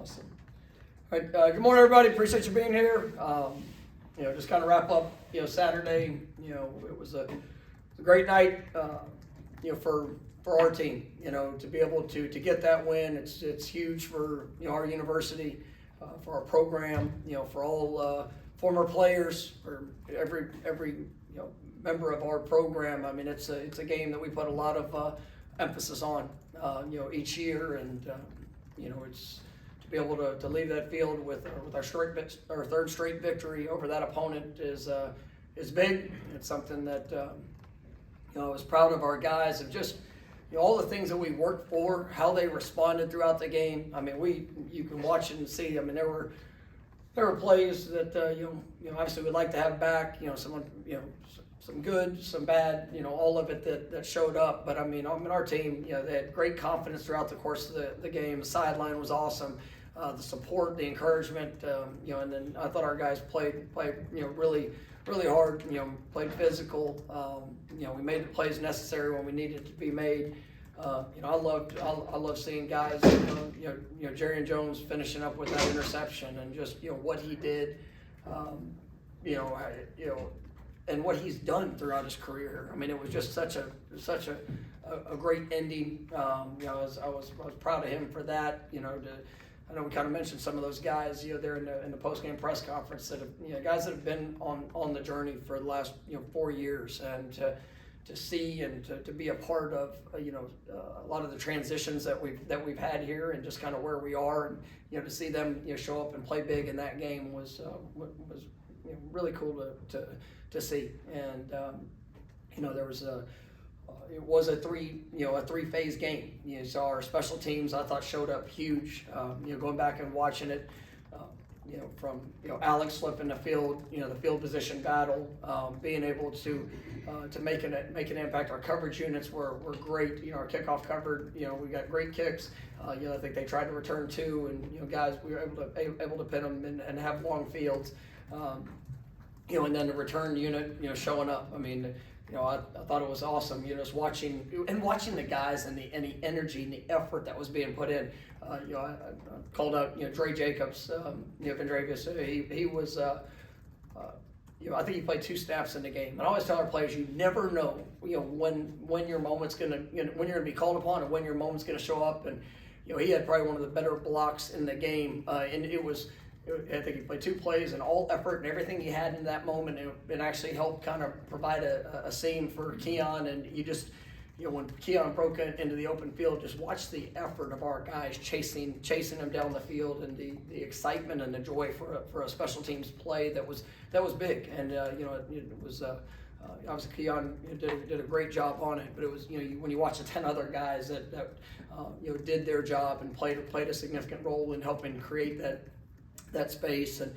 Awesome. All right, good morning, everybody. Appreciate you being here. Just kind of wrap up, Saturday. It was a great night, for our team. To be able to get that win, it's huge for our university, for our program. For all former players, for every member of our program. I mean, it's a game that we put a lot of emphasis on, each year, and it's to be able to leave that field with our third straight victory over that opponent is big. It's something that I was proud of our guys of just all the things that we worked for, how they responded throughout the game. I mean, you can watch and see. I mean, there were plays that obviously we'd like to have back. Some good, some bad, all of it that showed up. But I mean, our team, they had great confidence throughout the course of the game. The sideline was awesome. The support, the encouragement, and then I thought our guys played, really, really hard. Played physical. We made the plays necessary when we needed to be made. I love seeing guys, Jerry and Jones finishing up with that interception and just what he did, and what he's done throughout his career. I mean, it was just such a great ending. I was proud of him for that. I know we kind of mentioned some of those guys, there in the post-game press conference that have, guys that have been on the journey for the last 4 years, and to see and to be a part of a lot of the transitions that we've had here, and just kind of where we are, and to see them show up and play big in that game was really cool to see. And there was it was a three-phase game. You saw our special teams, I thought, showed up huge. Going back and watching it, from Alex flipping the field, the field position battle, being able to make an impact. Our coverage units were great. Our kickoff covered. We got great kicks. I think they tried to return two, and guys, we were able to pin them and have long fields. And then the return unit, showing up. I mean, I thought it was awesome. Just watching the guys and the energy and the effort that was being put in. I called out, Dre Jacobs, Vendravius. He was, I think he played 2 snaps in the game. And I always tell our players, you never know, when your moment's gonna, when you're gonna be called upon, and when your moment's gonna show up. And he had probably one of the better blocks in the game, and it was. I think he played 2 plays and all effort and everything he had in that moment, and actually helped kind of provide a seam for Keon. And you just, when Keon broke into the open field, just watch the effort of our guys chasing him down the field, and the excitement and the joy for a special teams play that was big. And it was obviously Keon did a great job on it, but it was when you watch the 10 other guys that did their job and played a significant role in helping create that space. And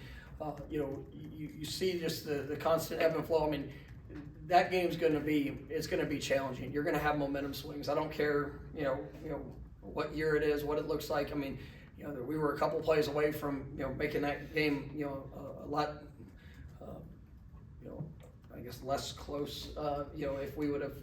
you see just the constant ebb and flow. I mean, that game's going to be challenging. You're going to have momentum swings. I don't care what year it is, what it looks like. I mean, we were a couple plays away from making that game a lot I guess less close, if we would have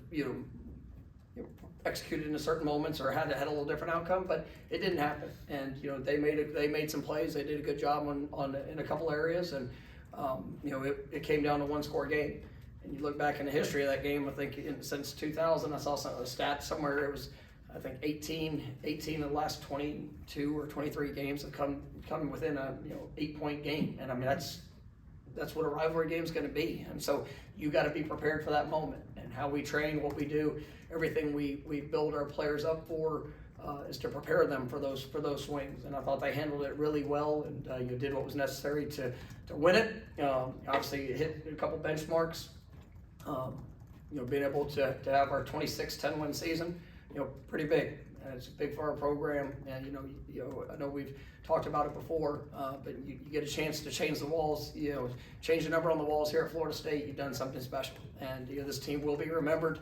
executed in certain moments or had a little different outcome, but it didn't happen. And they made some plays. They did a good job in a couple areas, and it came down to 1-score game. And you look back in the history of that game, I think since 2000, I saw some of the stats somewhere. It was, I think, 18 of the last 22 or 23 games have come within a 8-point game. And I mean, that's what a rivalry game is going to be. And so you got to be prepared for that moment. And how we train, what we do, everything we build our players up for is to prepare them for those swings. And I thought they handled it really well, and did what was necessary to win it. Obviously, hit a couple benchmarks. Being able to have our 26-10 win season, pretty big. And it's big for our program. And I know we've talked about it before, but you get a chance to change the walls, change the number on the walls here at Florida State. You've done something special, and this team will be remembered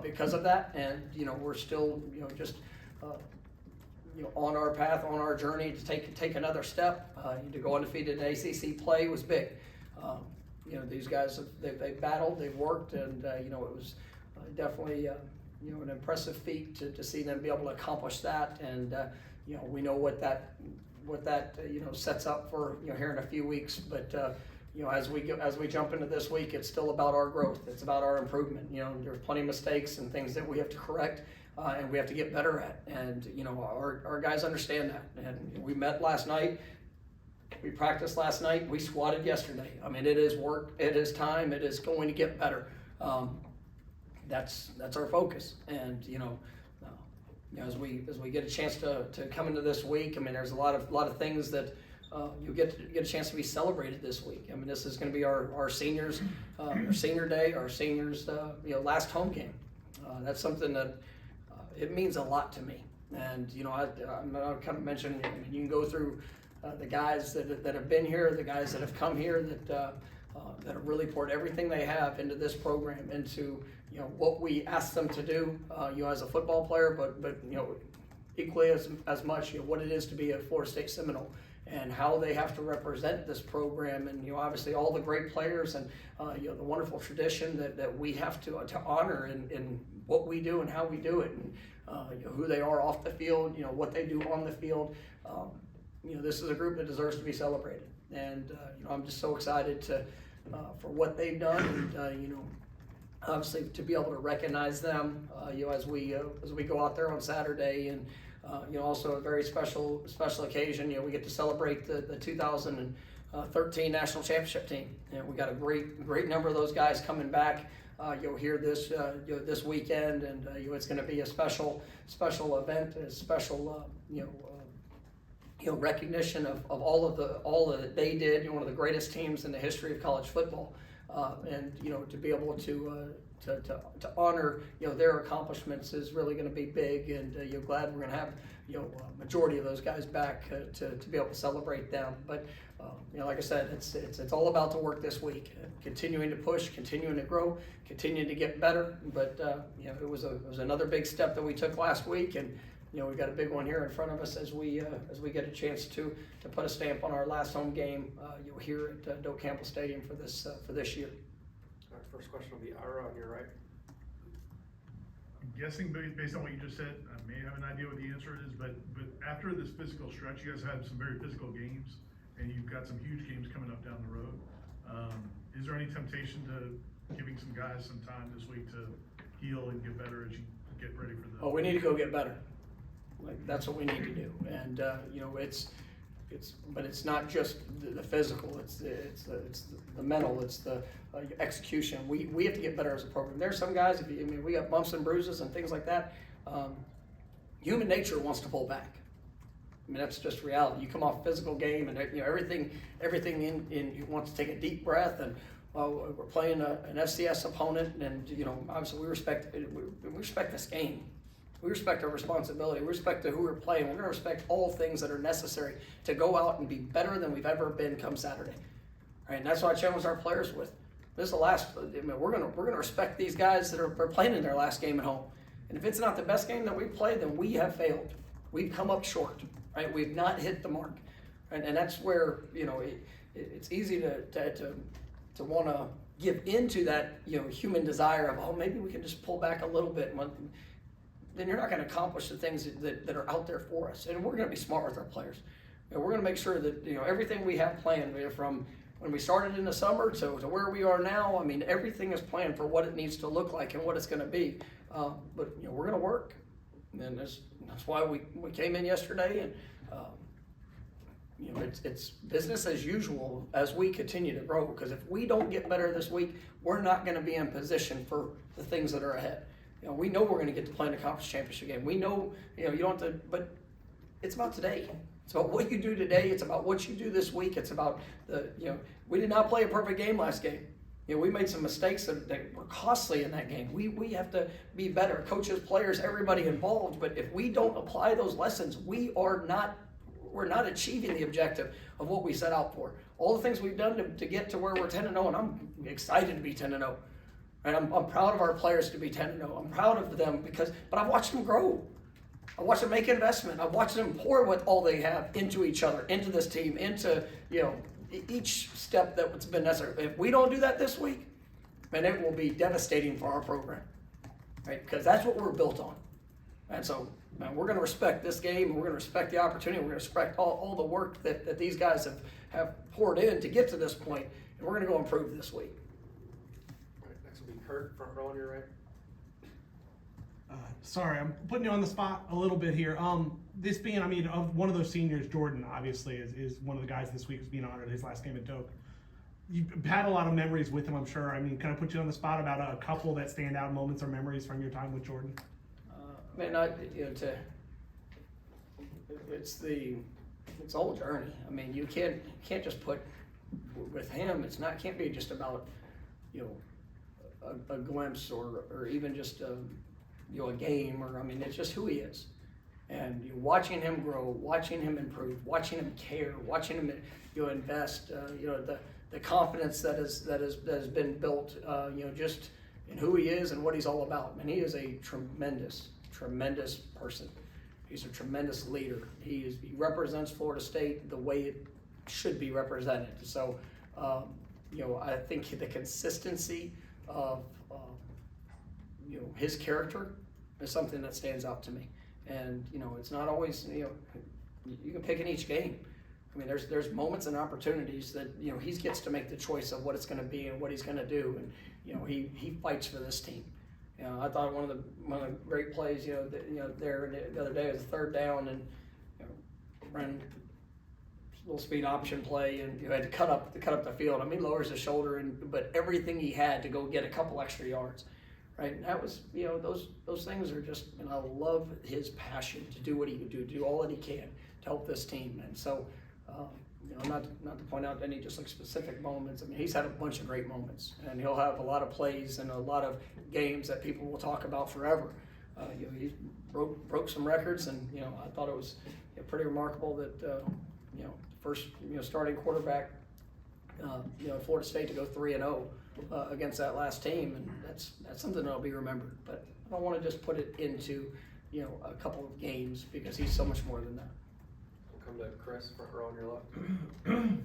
because of that. And we're still just on our path, on our journey to take another step. To go undefeated in ACC play was big. These guys they've battled, they've worked, and it was definitely an impressive feat to see them be able to accomplish that. And we know what that sets up for here in a few weeks. But as we jump into this week, it's still about our growth. It's about our improvement. There's plenty of mistakes and things that we have to correct and we have to get better at. And our guys understand that. And we met last night. We practiced last night. We squatted yesterday. I mean, it is work. It is time. It is going to get better. That's our focus. And as we get a chance to come into this week, I mean, there's a lot of things that you get a chance to be celebrated this week. I mean, this is going to be our seniors, our senior day, our seniors, last home game. That's something that it means a lot to me. And I kind of mentioned, you can go through the guys that have been here, the guys that have come here that have really poured everything they have into this program, into what we ask them to do, as a football player, but equally as much what it is to be a Florida State Seminole and how they have to represent this program, and obviously all the great players and the wonderful tradition that we have to honor in what we do and how we do it, and who they are off the field, what they do on the field. This is a group that deserves to be celebrated, and I'm just so excited for what they've done, and obviously to be able to recognize them, as we go out there on Saturday, and also a very special occasion. We get to celebrate the 2013 national championship team, and we got a great number of those guys coming back. Here this weekend, and it's going to be a special event, a special recognition of all that they did. One of the greatest teams in the history of college football, and to be able to honor their accomplishments is really going to be big. And glad we're going to have a majority of those guys back to be able to celebrate them. But like I said, it's all about the work this week, continuing to push, continuing to grow, continuing to get better. But it was another big step that we took last week, and we've got a big one here in front of us as we get a chance to put a stamp on our last home game here at Doak Campbell Stadium for this year. All right, first question will be Ira on your right. I'm guessing based on what you just said, I may have an idea what the answer is, but after this physical stretch, you guys had some very physical games, and you've got some huge games coming up down the road. Is there any temptation to giving some guys some time this week to heal and get better as you get ready for the? Oh, we need to go get better. That's what we need to do, and but it's not just the physical. It's the mental. It's the execution. We have to get better as a program. There's some guys. We got bumps and bruises and things like that. Human nature wants to pull back. That's just reality. You come off a physical game, and everything in you want to take a deep breath, and we're playing an FCS opponent, and obviously we respect this game. We respect our responsibility. We respect who we're playing. We're going to respect all things that are necessary to go out and be better than we've ever been come Saturday. Right? And that's what I challenge our players with. This is the last. We're going to respect these guys that are playing in their last game at home. And if it's not the best game that we play, then we have failed. We've come up short. Right? We've not hit the mark. Right? And that's where it's easy to want to give into that human desire of maybe we can just pull back a little bit. Then you're not going to accomplish the things that are out there for us. And we're going to be smart with our players. We're going to make sure that everything we have planned, from when we started in the summer to where we are now, everything is planned for what it needs to look like and what it's going to be. But we're going to work, and that's why we came in yesterday. And it's business as usual as we continue to grow. Because if we don't get better this week, we're not going to be in position for the things that are ahead. We know we're going to get to play in the conference championship game. We know, you don't have to, but it's about today. It's about what you do today. It's about what you do this week. It's about we did not play a perfect game last game. We made some mistakes that were costly in that game. We have to be better. Coaches, players, everybody involved. But if we don't apply those lessons, we're not achieving the objective of what we set out for. All the things we've done to get to where we're 10-0, and I'm excited to be 10-0. And I'm proud of our players to be 10-0. I'm proud of them but I've watched them grow. I watched them make investment. I've watched them pour what all they have into each other, into this team, into each step that's been necessary. If we don't do that this week, man, it will be devastating for our program, right? Because that's what we're built on. And so man, we're going to respect this game, and we're going to respect the opportunity, we're going to respect all the work that these guys have poured in to get to this point, and we're going to go improve this week. All right, next will be Kurt, front row on your right. Sorry, I'm putting you on the spot a little bit here. This being, I mean, of one of those seniors, Jordan obviously is one of the guys this week who's being honored his last game at Doak. You've had a lot of memories with him, I'm sure. I mean, can I put you on the spot about a couple that stand out moments or memories from your time with Jordan? It's the whole journey. I mean, you can't just put with him. Can't be just about a glimpse or even just a game, or I mean, it's just who he is. And watching him grow, watching him improve, watching him care, watching him invest. The confidence that has been built. Just in who he is and what he's all about. And he is a tremendous person. He's a tremendous leader. He represents Florida State the way it should be represented. So, I think the consistency of his character is something that stands out to me. And it's not always you can pick in each game. I mean, there's moments and opportunities that he gets to make the choice of what it's going to be and what he's going to do, and he fights for this team. I thought one of the great plays there the other day was a third down, and ran a little speed option play, and had to cut up the field. I mean, he lowers his shoulder, but everything he had to go get a couple extra yards. Right, and that was, those things are just, and I love his passion to do what he can do all that he can to help this team. And so, not to point out any just like specific moments. I mean, he's had a bunch of great moments, and he'll have a lot of plays and a lot of games that people will talk about forever. He broke some records, and I thought it was pretty remarkable that first starting quarterback Florida State to go 3-0 against that last team, and that's something that'll be remembered. But I don't want to just put it into a couple of games, because he's so much more than that. We'll come to Chris, front row on your left. You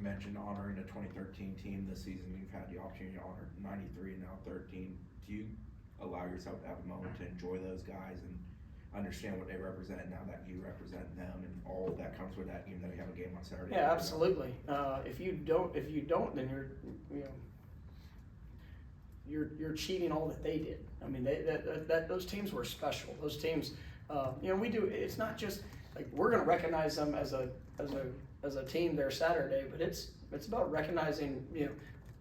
mentioned honoring the 2013 team this season. You've had the opportunity to honor 93 and now 13. Do you allow yourself to have a moment to enjoy those guys and understand what they represent now that you represent them and all that comes with that, even though you have a game on Saturday? Yeah, absolutely. If you don't, then you're cheating all that they did. I mean, those teams were special. Those teams, we do. It's not just like we're going to recognize them as a team there Saturday, but it's about recognizing.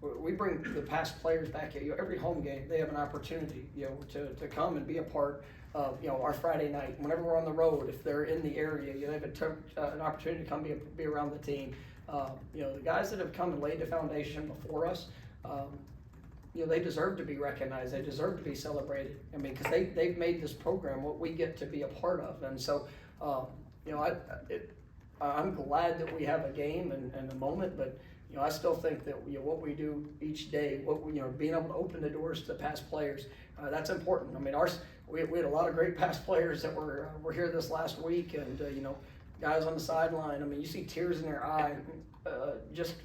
We bring the past players back. Every home game, they have an opportunity, to come and be a part of, our Friday night. Whenever we're on the road, if they're in the area, they have an opportunity to come be around the team. The guys that have come and laid the foundation before us, they deserve to be recognized. They deserve to be celebrated. I mean, because they've made this program what we get to be a part of. And so, I'm glad that we have a game and a moment, but I still think that what we do each day, being able to open the doors to past players, that's important. I mean, we had a lot of great past players that were here this last week, and guys on the sideline. I mean, you see tears in their eye, just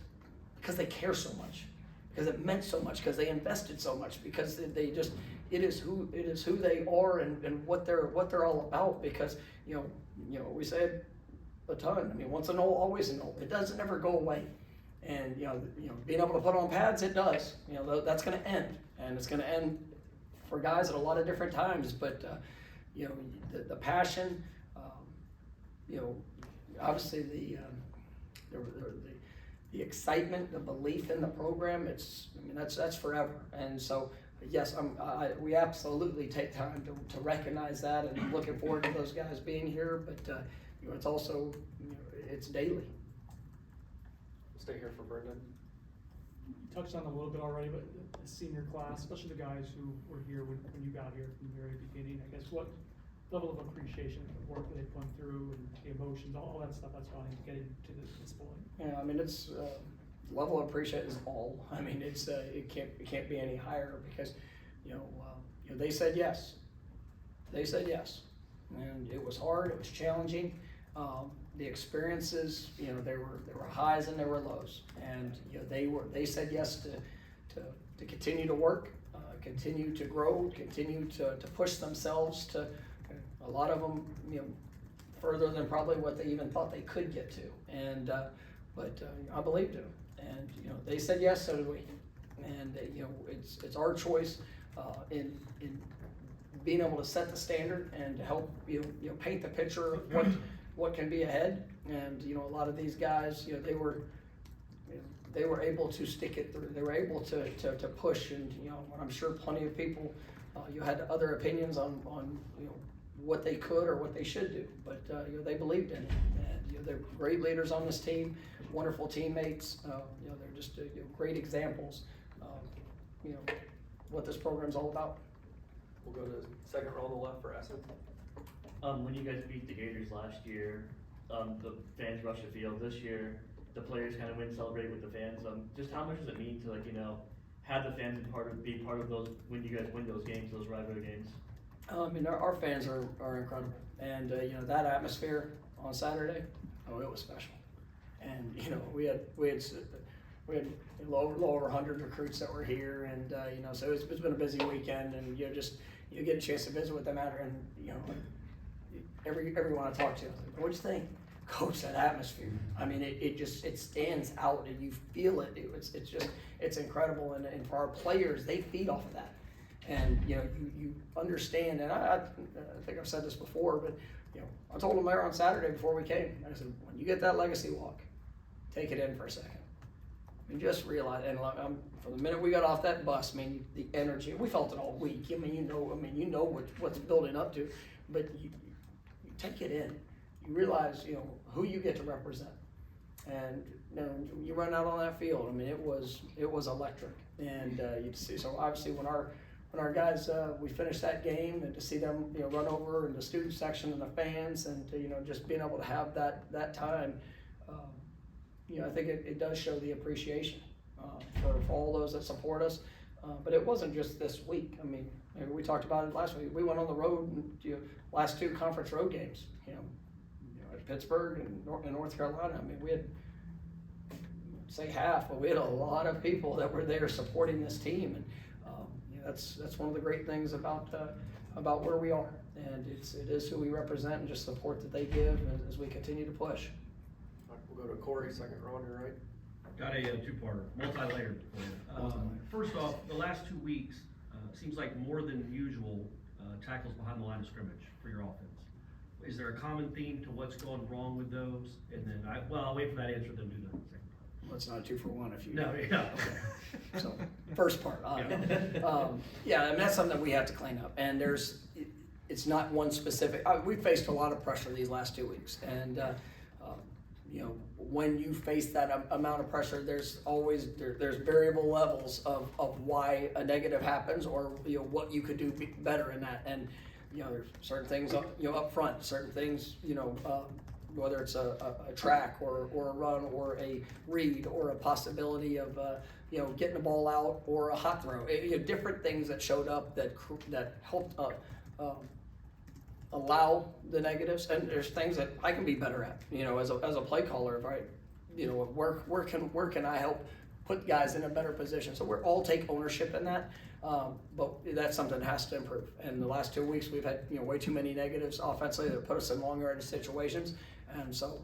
because they care so much, because it meant so much, because they invested so much, because it is who they are and what they're all about. Because we said a ton. I mean, once a no, always a no. It doesn't ever go away. And being able to put on pads, it does. That's going to end, and it's going to end for guys at a lot of different times. But the passion, obviously the excitement, the belief in the program. That's forever. And so yes, we absolutely take time to recognize that, and I'm looking forward to those guys being here. But it's also it's daily. Stay here for Brendan. You touched on it a little bit already, but the senior class, especially the guys who were here when you got here from the very beginning, I guess what level of appreciation of the work that they've gone through and the emotions, all that stuff that's gone into getting to this point? Yeah, I mean, it's level of appreciation is all. I mean, it can't be any higher, because they said yes. They said yes, and it was hard. It was challenging. The experiences, there were highs and there were lows, and they said yes to continue to work, continue to grow, continue to push themselves to a lot of them, further than probably what they even thought they could get to. And, but I believed them. And, they said yes, so did we. And, it's our choice in being able to set the standard and to help, paint the picture of what can be ahead. And, a lot of these guys, they were able to stick it through. They were able to push, and I'm sure plenty of people had other opinions on what they could or what they should do, but they believed in it. And they're great leaders on this team, wonderful teammates. They're just great examples of what this program's all about. We'll go to second row on the left for Essen. When you guys beat the Gators last year, the fans rushed the field. This year, the players kind of went and celebrate with the fans. Just how much does it mean to have the fans be part of those when you guys win those games, those rivalry games? Our fans are incredible, and that atmosphere on Saturday, it was special. And we had a little over 100 recruits that were here, and so it's been a busy weekend, and you get a chance to visit with them after, and everyone I talk to, I was like, what'd you think? Coach, that atmosphere. It stands out, and you feel it. It's incredible, and for our players, they feed off of that. And you understand, and I think I've said this before, but I told them there on Saturday before we came. I said, when you get that legacy walk, take it in for a second. Just realize, and from the minute we got off that bus, the energy, we felt it all week. You know what's building up to, but you take it in. You realize, who you get to represent, and you run out on that field. It was electric, and you see. So obviously, when our guys we finished that game, and to see them run over in the student section and the fans, and to, just being able to have that time, I think it does show the appreciation for all those that support us. But it wasn't just this week. We talked about it last week. We went on the road and last 2 conference road games. At Pittsburgh and North Carolina. We had, say half, but we had a lot of people that were there supporting this team, and that's one of the great things about where we are, and it is who we represent and just support that they give as we continue to push. All right, we'll go to Corey, second row on your right. Got a two-parter, multi-layered for you. First off, the last 2 weeks, seems like more than usual tackles behind the line of scrimmage for your offense. Is there a common theme to what's going wrong with those? And then I'll wait for that answer, then do the second part. Well, it's not a 2-for-1 if you. No, yeah. Okay. So, first part, that's something that we have to clean up. And it's not one specific. We've faced a lot of pressure these last 2 weeks, and when you face that amount of pressure, there's always there's variable levels of why a negative happens, or what you could do better in that. And there's certain things up front, certain things whether it's a track or a run or a read or a possibility of getting the ball out or a hot throw. Different things that showed up that helped allow the negatives, and there's things that I can be better at. As a play caller, where can I help put guys in a better position? So we're all take ownership in that. But that's something that has to improve. And the last 2 weeks, we've had way too many negatives offensively that put us in long yardage situations. And so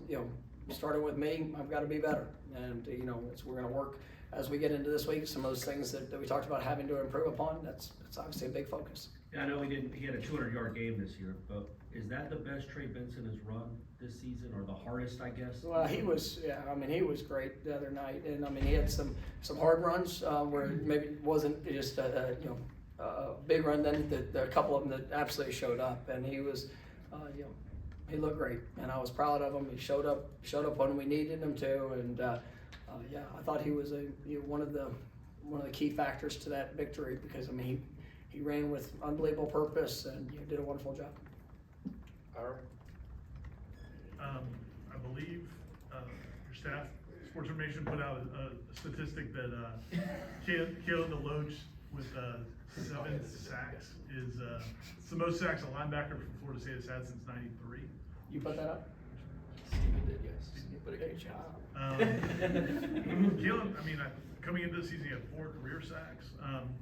starting with me, I've got to be better. And we're going to work as we get into this week. Some of those things that we talked about having to improve upon. That's obviously a big focus. Yeah, I know he had a 200-yard game this year, but is that the best Trey Benson has run this season, or the hardest, I guess? Well, he was great the other night, and he had some hard runs where maybe it wasn't just a big run. Then the couple of them that absolutely showed up, and he was, he looked great, and I was proud of him. He showed up when we needed him to, and I thought he was one of the key factors to that victory, because he ran with unbelievable purpose and did a wonderful job. All right. I believe your staff, Sports Information, put out a statistic that Kalen DeLoach with 7 sacks is it's the most sacks a linebacker from Florida State has had since '93. You put that up? Steven did, yes. But a great job. Kalen, coming into the season, he had 4 career sacks.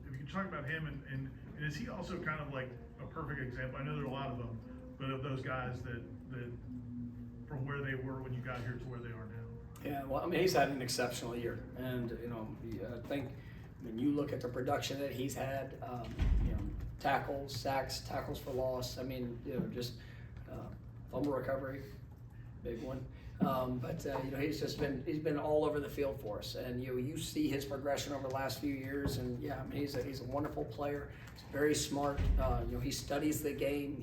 If you can talk about him, and is he also kind of like a perfect example? I know there are a lot of them, but of those guys that from where they were when you got here to where they are now. Yeah, well, I mean, he's had an exceptional year, and I think when you look at the production that he's had, tackles, sacks, tackles for loss. I mean, just fumble recovery, big one. But he's been all over the field for us, and you see his progression over the last few years, and yeah, I mean, he's a wonderful player. He's very smart. He studies the game.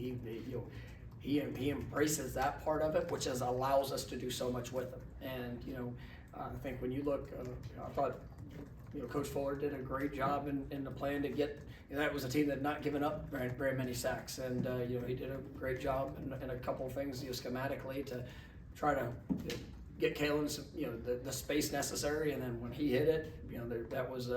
He embraces that part of it, which allows us to do so much with him. And I think when you look, I thought Coach Fuller did a great job in the plan to get. That was a team that had not given up very many sacks, and he did a great job in a couple of things schematically to try to get Kalen the space necessary, and then when he hit it, that was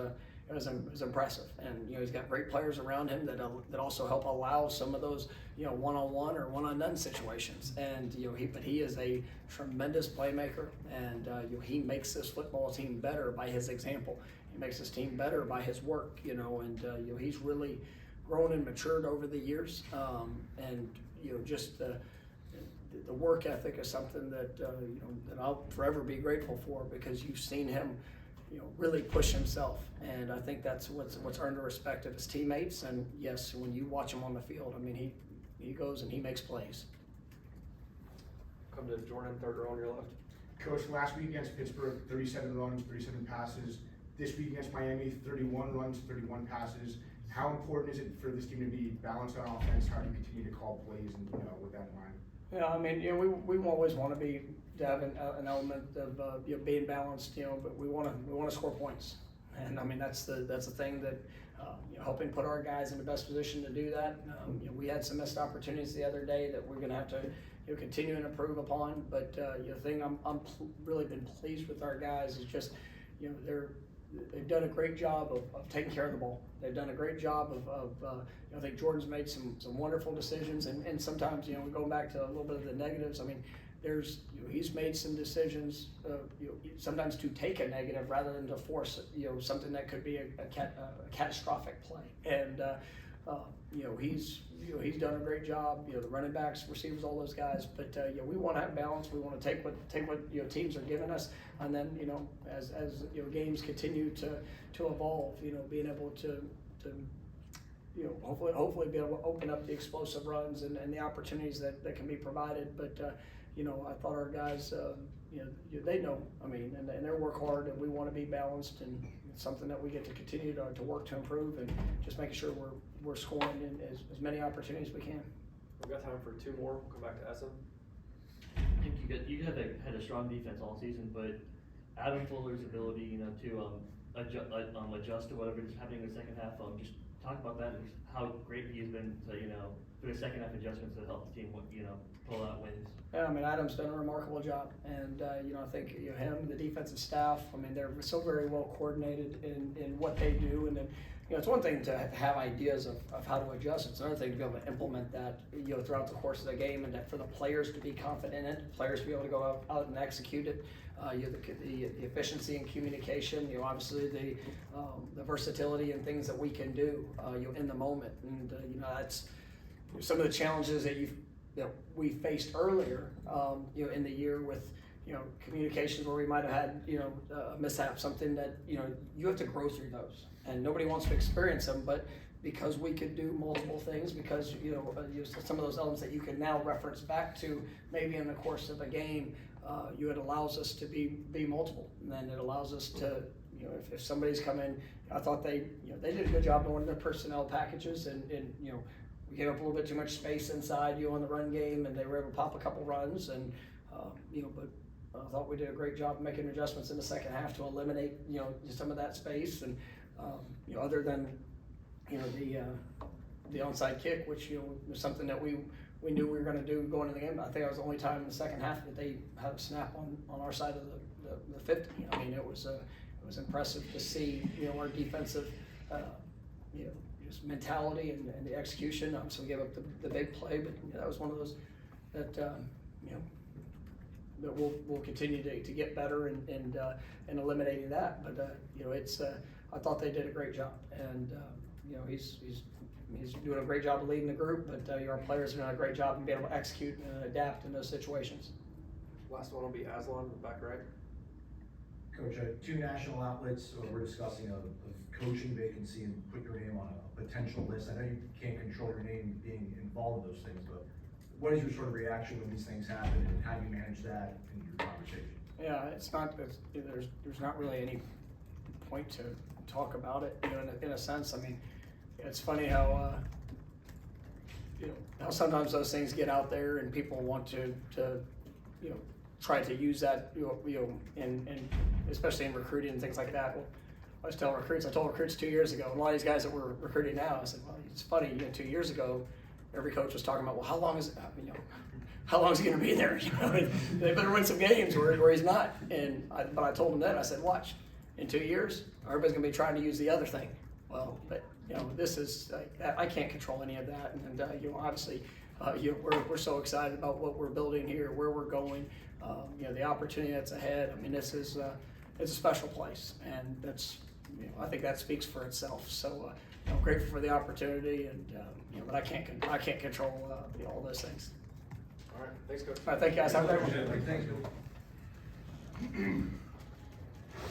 impressive. And he's got great players around him that also help allow some of those one-on-one or one-on-none situations. And but he is a tremendous playmaker, and he makes this football team better by his example. He makes his team better by his work. And he's really grown and matured over the years. And just the work ethic is something that that I'll forever be grateful for, because you've seen him really push himself, and I think that's what's earned the respect of his teammates. And yes, when you watch him on the field, I mean, he goes and he makes plays. Come to Jordan, third row on your left. Coach, last week against Pittsburgh, 37 runs, 37 passes. This week against Miami, 31 runs, 31 passes. How important is it for this team to be balanced on offense? How do you continue to call plays and with that in mind? Yeah, I mean, we always want to have an element of being balanced, but we want to score points, and I mean that's the thing that helping put our guys in the best position to do that. We had some missed opportunities the other day that we're going to have to continue and improve upon. But the thing I'm really been pleased with our guys is just they've done a great job of taking care of the ball. They've done a great job of I think Jordan's made some wonderful decisions, and sometimes we're going back to a little bit of the negatives. I mean, there's he's made some decisions sometimes to take a negative rather than to force something that could be a catastrophic play. And he's done a great job. The running backs, receivers, all those guys. But we want to have balance. We want to take what teams are giving us, and then as games continue to evolve, being able to hopefully be able to open up the explosive runs and the opportunities that can be provided. But I thought our guys, they know. I mean, and they work hard, and we want to be balanced, and it's something that we get to continue to work to improve, and just making sure we're scoring in as many opportunities as we can. We've got time for two more. We'll come back to Essen. I think you had a strong defense all season, but Adam Fuller's ability, to adjust to whatever is happening in the second half. Just talk about that and how great he's been to do the second half adjustments to help the team pull out wins. Yeah, I mean, Adam's done a remarkable job, and I think him, the defensive staff. I mean, they're so very well coordinated in what they do, and then it's one thing to have ideas of how to adjust. It's another thing to be able to implement that throughout the course of the game, and that for the players to be confident in it, players to be able to go out and execute it. The efficiency and communication. Obviously the versatility and things that we can do in the moment, and that's some of the challenges that we faced earlier, in the year with, communications where we might have had, a mishap, something that, you have to grow through those, and nobody wants to experience them, but because we could do multiple things, because, some of those elements that you can now reference back to maybe in the course of a game, it allows us to be multiple, and then it allows us to, if somebody's come in, I thought they did a good job on one of their personnel packages, and we gave up a little bit too much space inside on the run game, and they were able to pop a couple runs, and but I thought we did a great job of making adjustments in the second half to eliminate some of that space, and other than the onside kick, which was something that we knew we were going to do going into the game. I think that was the only time in the second half that they had a snap on our side of the 50. I mean, it was impressive to see our defensive just mentality and the execution. So we gave up the big play, but that was one of those that that we'll continue to get better in eliminating that. But it's I thought they did a great job, and he's he's doing a great job of leading the group, but our players are doing a great job in being able to execute and adapt in those situations. Last one will be Aslan in the back right. Coach, two national outlets were discussing a coaching vacancy and put your name on a potential list. I know you can't control your name being involved in those things, but what is your sort of reaction when these things happen, and how do you manage that in your conversation? Yeah, there's not really any point to talk about it, you know, in a sense. I mean, it's funny how, you know, how sometimes those things get out there and people want to you know, try to use that, you know, and especially in recruiting and things like that. Well, I told recruits 2 years ago, and a lot of these guys that we're recruiting now, I said, well, it's funny, you know, 2 years ago, every coach was talking about, well, how long is he going to be there? You know, they better win some games where he's not. But I told him then, I said, watch, in 2 years, everybody's going to be trying to use the other thing. Well, but you know, this is I can't control any of that, and you know, obviously, you know, we're so excited about what we're building here, where we're going, you know, the opportunity that's ahead. I mean, this is it's a special place, and that's, you know, I think that speaks for itself. So, you know, grateful for the opportunity, and you know, but I can't control you know, all those things. All right, thanks, Coach. All right, thank you guys. Have a great one. Thanks, Coach.